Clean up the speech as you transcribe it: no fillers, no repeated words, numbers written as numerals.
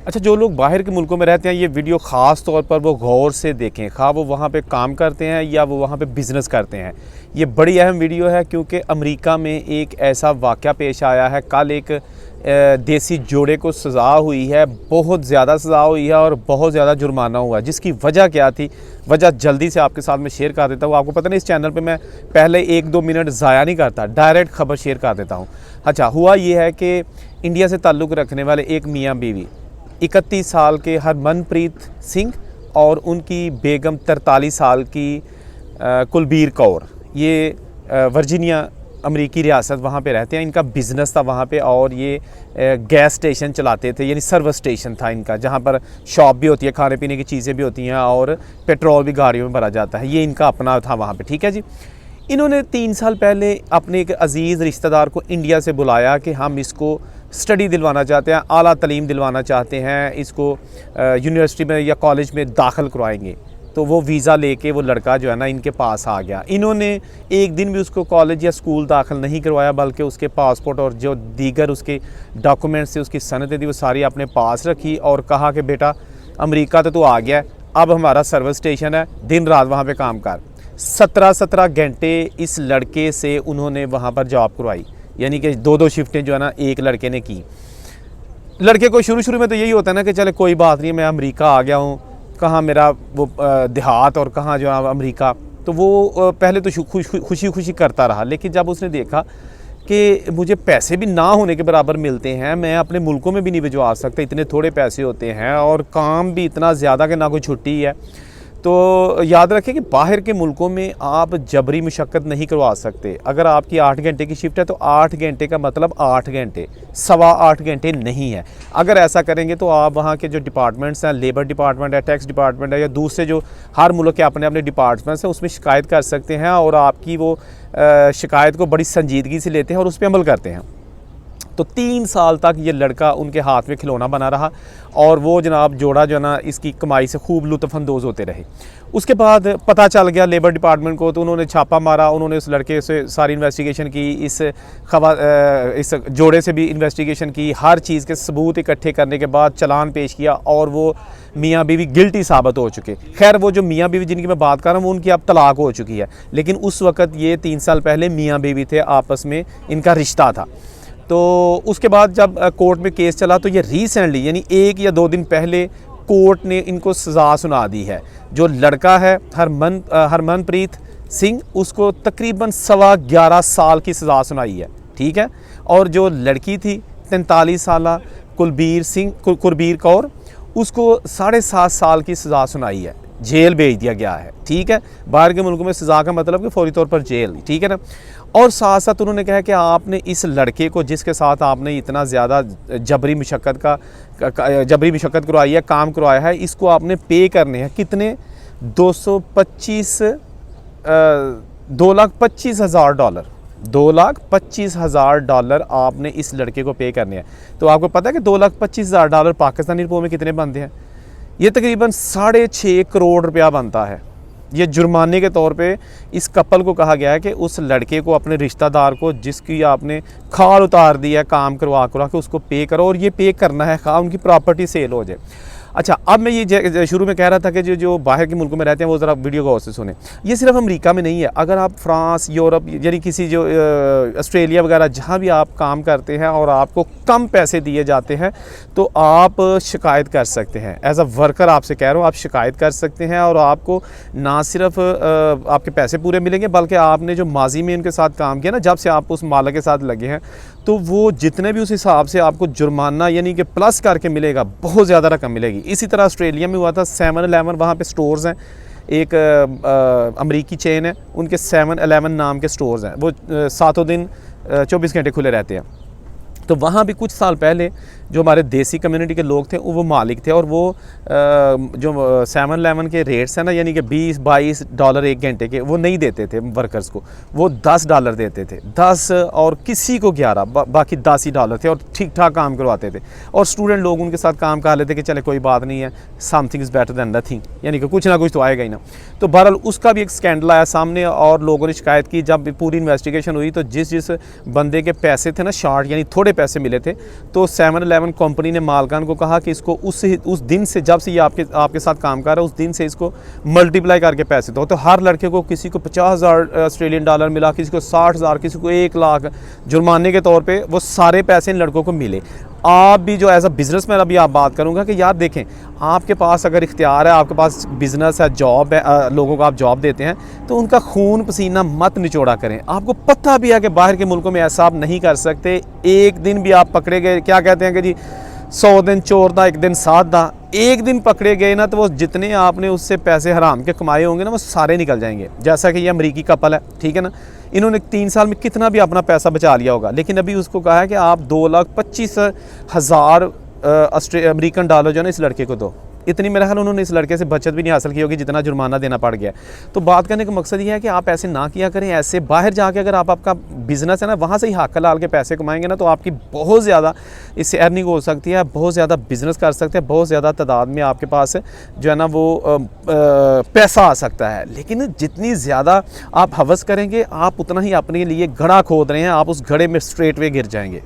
अच्छा, जो लोग बाहर के मुल्कों में रहते हैं ये वीडियो ख़ास तौर पर वो गौर से देखें, खा वो वहाँ पे काम करते हैं या वो वहाँ पे बिज़नेस करते हैं। ये बड़ी अहम वीडियो है क्योंकि अमेरिका में एक ऐसा वाक़या पेश आया है। कल एक देसी जोड़े को सज़ा हुई है, बहुत ज़्यादा सज़ा हुई है और बहुत ज़्यादा जुर्माना हुआ। जिसकी वजह क्या थी, वजह जल्दी से आपके साथ मैं शेयर कर देता हूँ। आपको पता नहीं, इस चैनल पे मैं पहले 1-2 मिनट ज़ाया नहीं करता, डायरेक्ट ख़बर शेयर कर देता हूँ। अच्छा, हुआ ये है कि इंडिया से ताल्लुक़ रखने वाले एक मियाँ बीवी 31 साल के हरमनप्रीत सिंह और उनकी बेगम 43 साल की कुलबीर कौर, ये वर्जीनिया अमेरिकी रियासत वहाँ पे रहते हैं। इनका बिज़नेस था वहाँ पे और ये गैस स्टेशन चलाते थे, यानी सर्विस स्टेशन था इनका, जहाँ पर शॉप भी होती है, खाने पीने की चीज़ें भी होती हैं और पेट्रोल भी गाड़ियों में भरा जाता है। ये इनका अपना था वहाँ पे, ठीक है जी। इन्होंने 3 साल पहले अपने एक अज़ीज़ रिश्तेदार को इंडिया से बुलाया कि हम इसको स्टडी दिलवाना चाहते हैं, आला तालीम दिलवाना चाहते हैं, इसको यूनिवर्सिटी में या कॉलेज में दाखिल करवाएंगे। तो वो वीज़ा लेके वो लड़का जो है ना इनके पास आ गया। इन्होंने एक दिन भी उसको कॉलेज या स्कूल दाखिल नहीं करवाया, बल्कि उसके पासपोर्ट और जो दीगर उसके डॉक्यूमेंट्स से उसकी सनदें थी वो सारी अपने पास रखी और कहा कि बेटा अमेरिका तो तू आ गया, अब हमारा सर्विस स्टेशन है, दिन रात वहाँ पर काम कर। 17 घंटे इस लड़के से उन्होंने वहाँ पर जॉब करवाई, यानी कि 2-2 शिफ्टें जो है ना एक लड़के ने की। लड़के को शुरू में तो यही होता है ना कि चले कोई बात नहीं, मैं अमेरिका आ गया हूँ, कहाँ मेरा वो देहात और कहाँ जो है अमेरिका। तो वो पहले तो खुशी करता रहा, लेकिन जब उसने देखा कि मुझे पैसे भी ना होने के बराबर मिलते हैं, मैं अपने मुल्कों में भी नहीं भिजवा सकता, इतने थोड़े पैसे होते हैं और काम भी इतना ज़्यादा कि ना कोई छुट्टी है। तो याद रखें कि बाहर के मुल्कों में आप जबरी मुशक्क़त नहीं करवा सकते। अगर आपकी 8 घंटे की शिफ्ट है तो 8 घंटे का मतलब 8 घंटे, 8.25 घंटे नहीं है। अगर ऐसा करेंगे तो आप वहाँ के जो डिपार्टमेंट्स हैं, लेबर डिपार्टमेंट है, टैक्स डिपार्टमेंट है या दूसरे जो हर मुल्क के अपने अपने डिपार्टमेंट्स हैं, उसमें शिकायत कर सकते हैं और आपकी वो शिकायत को बड़ी संजीदगी से लेते हैं और उस पर अमल करते हैं। तो 3 साल तक ये लड़का उनके हाथ में खिलौना बना रहा और वो जनाब जोड़ा जो ना इसकी कमाई से खूब लुत्फ़अंदोज़ होते रहे। उसके बाद पता चल गया लेबर डिपार्टमेंट को, तो उन्होंने छापा मारा, उन्होंने उस लड़के से सारी इन्वेस्टिगेशन की, इस जोड़े से भी इन्वेस्टिगेशन की, हर चीज़ के सबूत इकट्ठे करने के बाद चालान पेश किया और वो मियाँ बीवी गिल्टी साबित हो चुके। खैर वो जो मियाँ बीवी जिनकी मैं बात कर रहा हूँ वो उनकी अब तलाक हो चुकी है, लेकिन उस वक़्त ये 3 साल पहले मियाँ बीवी थे, आपस में इनका रिश्ता था। तो उसके बाद जब कोर्ट में केस चला तो ये रिसेंटली यानी 1 या 2 दिन पहले कोर्ट ने इनको सज़ा सुना दी है। जो लड़का है हरमनप्रीत सिंह, उसको तकरीबन 11.25 साल की सज़ा सुनाई है, ठीक है। और जो लड़की थी 43 साला कुलबीर कौर, उसको 7.5 साल की सज़ा सुनाई है, जेल भेज दिया गया है, ठीक है। बाहर के मुल्कों में सज़ा का मतलब कि फौरी तौर पर जेल, ठीक है ना। और साथ साथ उन्होंने कहा कि आपने इस लड़के को जिसके साथ आपने इतना ज़्यादा जबरी मुशक्क़त करवाई है, काम करवाया है, इसको आपने पे करने हैं कितने, $2,25,000 $2,25,000 आपने इस लड़के को पे करने हैं। तो आपको पता है कि $2,25,000 पाकिस्तानी रुपयों में कितने बनते हैं? ये तकरीबन 6.5 करोड़ रुपया बनता है। ये जुर्माने के तौर पे इस कपल को कहा गया है कि उस लड़के को, अपने रिश्तेदार को जिसकी आपने खाल उतार दी है काम करवा के, उसको पे करो और ये पे करना है, खा उनकी प्रॉपर्टी सेल हो जाए। अच्छा, अब मैं ये शुरू में कह रहा था कि जो बाहर के मुल्कों में रहते हैं वो ज़रा वीडियो गौर से सुने। ये सिर्फ अमेरिका में नहीं है, अगर आप फ्रांस, यूरोप यानी किसी जो ऑस्ट्रेलिया वगैरह जहाँ भी आप काम करते हैं और आपको कम पैसे दिए जाते हैं तो आप शिकायत कर सकते हैं। एज अ वर्कर आपसे कह रहा हूँ, आप शिकायत कर सकते हैं और आपको ना सिर्फ आपके पैसे पूरे मिलेंगे, बल्कि आपने जो माजी में इनके साथ काम किया ना, जब से आप उस मालिक के साथ लगे हैं, तो वो जितने भी उस हिसाब से आपको जुर्माना यानी कि प्लस करके मिलेगा, बहुत ज़्यादा रकम मिलेगी। इसी तरह ऑस्ट्रेलिया में हुआ था 7-11, वहाँ पे स्टोर्स हैं, एक अमरीकी चेन है, उनके 7-11 नाम के स्टोर्स हैं, वो 7 दिन 24 घंटे खुले रहते हैं। तो वहाँ भी कुछ साल पहले जो हमारे देसी कम्युनिटी के लोग थे वो मालिक थे और वो जो 7-11 के रेट्स हैं ना, यानी कि $20-22 1 घंटे के, वो नहीं देते थे वर्कर्स को, वो $10 देते थे, 10 और किसी को 11, बाकी $10 थे और ठीक ठाक काम करवाते थे। और स्टूडेंट लोग उनके साथ काम कर लेते कि चले कोई बात नहीं है, something is better than nothing, यानी कि कुछ ना कुछ तो आएगा ही ना। तो बहरहाल उसका भी एक स्कैंडल आया सामने और लोगों ने शिकायत की। जब पूरी इन्वेस्टिगेशन हुई तो जिस बंदे के पैसे थे ना शॉर्ट, यानी थोड़े पैसे मिले थे, तो 7-11 11 कंपनी ने मालकान को कहा कि इसको उस दिन से, जब से ये आपके साथ काम कर रहा है, उस दिन से इसको मल्टीप्लाई करके पैसे दो। तो हर लड़के को किसी को 50,000 ऑस्ट्रेलियन डॉलर मिला, किसी को 60,000, किसी को 1 लाख जुर्माने के तौर पे वो सारे पैसे इन लड़कों को मिले। आप भी जो एज अ बिज़नेसमैन अभी आप बात करूँगा कि यार देखें, आपके पास अगर इख्तियार है, आपके पास बिज़नेस है, जॉब है, लोगों को आप जॉब देते हैं, तो उनका खून पसीना मत निचोड़ा करें। आपको पता भी है कि बाहर के मुल्कों में ऐसा आप नहीं कर सकते। एक दिन भी आप पकड़े गए, क्या कहते हैं कि जी 100 दिन चोर दा 1 दिन साथ दा, एक दिन पकड़े गए ना तो वो जितने आपने उससे पैसे हराम के कमाए होंगे ना, वो सारे निकल जाएंगे। जैसा कि ये अमरीकी कपल है, ठीक है ना, इन्होंने 3 साल में कितना भी अपना पैसा बचा लिया होगा, लेकिन अभी उसको कहा है कि आप 2,25,000 अमेरिकन डॉलर जो है ना इस लड़के को दो। इतनी मेरा ख्याल उन्होंने इस लड़के से बचत भी नहीं हासिल की होगी जितना जुर्माना देना पड़ गया। तो बात करने का मकसद ये है कि आप ऐसे ना किया करें। ऐसे बाहर जाके अगर आपका बिज़नेस है ना, वहाँ से ही हक हलाल के पैसे कमाएंगे ना, तो आपकी बहुत ज़्यादा इससे अर्निंग हो सकती है, बहुत ज़्यादा बिज़नेस कर सकते हैं, बहुत ज़्यादा तादाद में आपके पास जो है ना वो पैसा आ सकता है। लेकिन जितनी ज़्यादा आप हवस करेंगे, आप उतना ही अपने लिए गड्ढा खोद रहे हैं, आप उस गड्ढे में स्ट्रेट वे गिर जाएंगे।